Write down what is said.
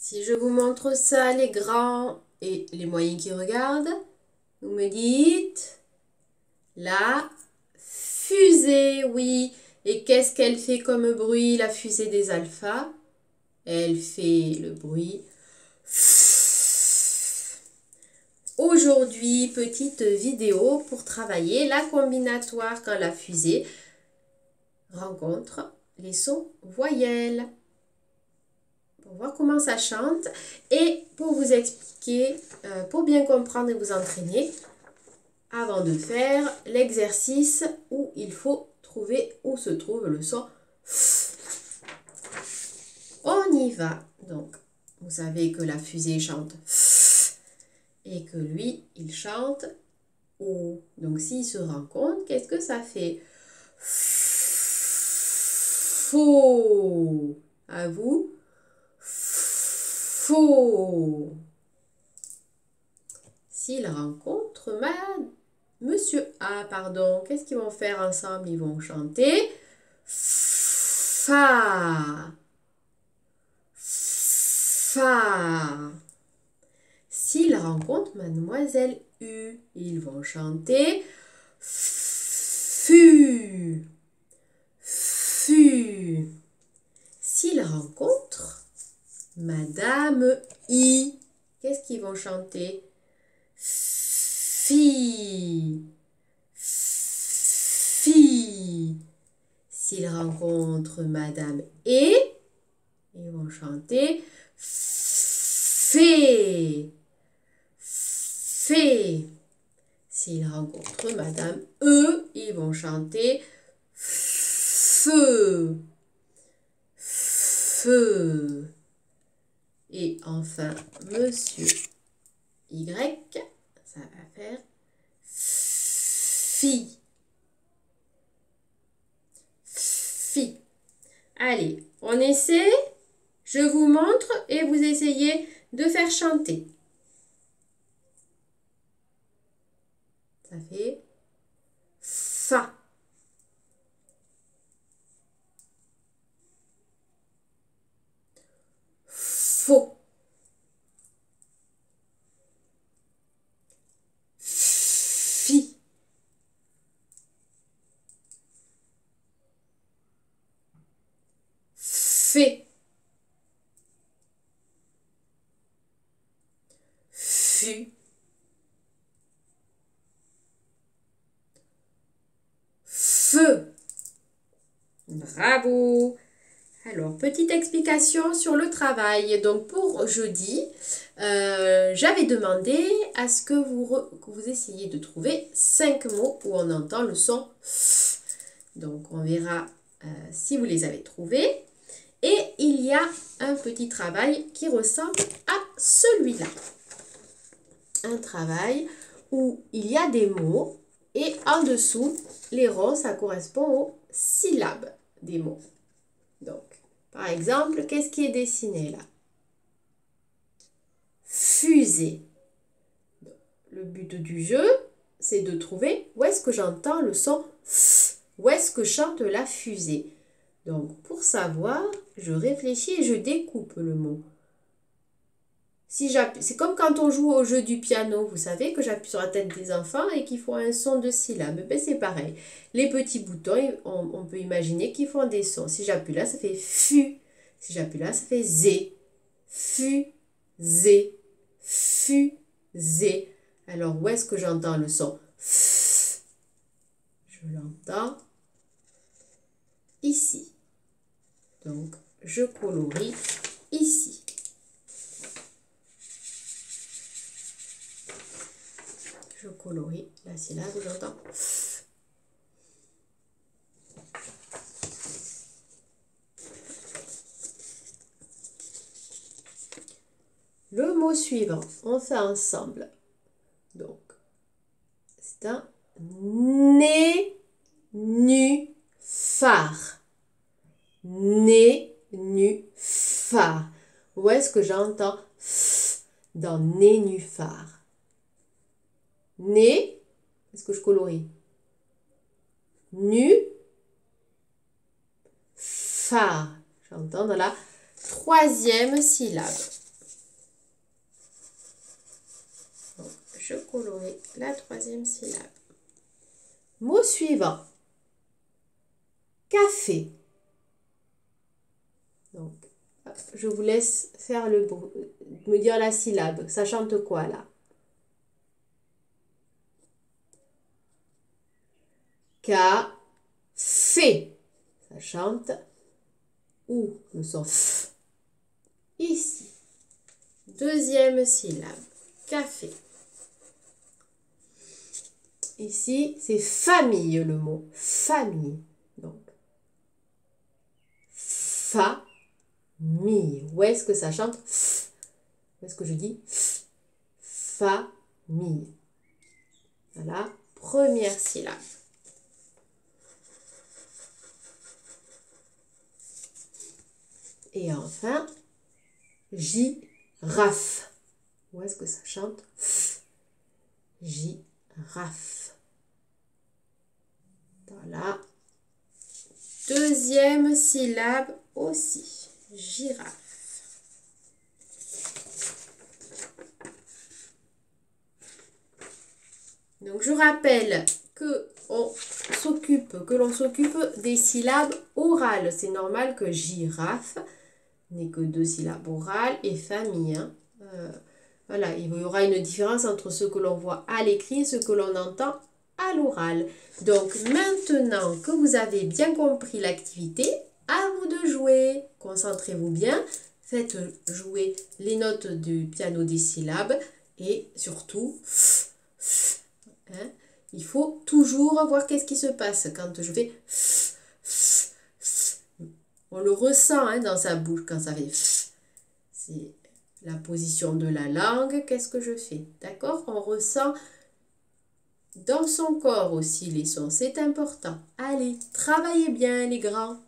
Si je vous montre ça, les grands et les moyens qui regardent, vous me dites la fusée, oui. Et qu'est-ce qu'elle fait comme bruit, la fusée des alphas? Elle fait le bruit. Aujourd'hui, petite vidéo pour travailler la combinatoire quand la fusée rencontre les sons voyelles. Pour voir comment ça chante et pour vous expliquer, pour bien comprendre et vous entraîner, avant de faire l'exercice où il faut trouver où se trouve le son. On y va. Donc, vous savez que la fusée chante et que lui, il chante O. Donc, s'ils se rencontrent, qu'est-ce que ça fait? Faux. À vous. Faux. S'ils rencontrent Monsieur A, pardon, qu'est-ce qu'ils vont faire ensemble? Ils vont chanter Fa. Fa. S'ils rencontrent Mademoiselle U, ils vont chanter Fu. Fu. S'ils rencontrent Madame I, qu'est-ce qu'ils vont chanter? Fi. Fi. S'ils rencontrent Madame E, ils vont chanter Fée. Fée. S'ils rencontrent Madame E, ils vont chanter Feu. Feu. Et enfin, Monsieur Y, ça va faire Fi. Fi. Allez, on essaie. Je vous montre et vous essayez de faire chanter. Ça fait Fa. Faux. Fi. Fait. Fut. Feu. Bravo. Alors, petite explication sur le travail. Donc, pour jeudi, j'avais demandé à ce que vous essayiez de trouver 5 mots où on entend le son F. Donc, on verra si vous les avez trouvés. Et il y a un petit travail qui ressemble à celui-là. Un travail où il y a des mots et en dessous, les ronds, ça correspond aux syllabes des mots. Donc, par exemple, qu'est-ce qui est dessiné là? Fusée. Le but du jeu, c'est de trouver où est-ce que j'entends le son F, où est-ce que chante la fusée. Donc, pour savoir, je réfléchis et je découpe le mot. Si c'est comme quand on joue au jeu du piano, vous savez que j'appuie sur la tête des enfants et qu'ils font un son de syllabe. Ben, c'est pareil. Les petits boutons, on peut imaginer qu'ils font des sons. Si j'appuie là, ça fait FU. Si j'appuie là, ça fait Z. FU, Z. FU, Z. Alors, où est-ce que j'entends le son F? Je l'entends ici. Donc, je colorie ici. Je colorie la syllabe où j'entends F. Le mot suivant, on fait ensemble. Donc, c'est un nénuphar. Nénuphar. Où est-ce que j'entends F dans nénuphar? Né, est-ce que je colorie? Nu, phare. J'entends dans la troisième syllabe. colorer la troisième syllabe. Mot suivant. Café. Donc, je vous laisse faire me dire la syllabe. Ça chante quoi là? Café. Ça chante où le son F? Ici. Deuxième syllabe. Café. Ici, c'est famille le mot. Famille. Donc, famille. Où est-ce que ça chante? F. Où est-ce que je dis F? Famille. Voilà. Première syllabe. Et enfin, girafe. Où est-ce que ça chante? F. Girafe. Voilà. Deuxième syllabe aussi. Girafe. Donc je rappelle que l'on s'occupe des syllabes orales. C'est normal que girafe n'ait que 2 syllabes orales et famille. Hein. Voilà, il y aura une différence entre ce que l'on voit à l'écrit et ce que l'on entend à l'oral. Donc maintenant que vous avez bien compris l'activité, à vous de jouer. Concentrez-vous bien, faites jouer les notes du piano des syllabes et surtout, hein, il faut toujours voir qu'est-ce qui se passe quand je fais. On le ressent hein, dans sa bouche quand ça fait. C'est la position de la langue, qu'est-ce que je fais? D'accord? On ressent dans son corps aussi les sons, c'est important. Allez, travaillez bien les grands.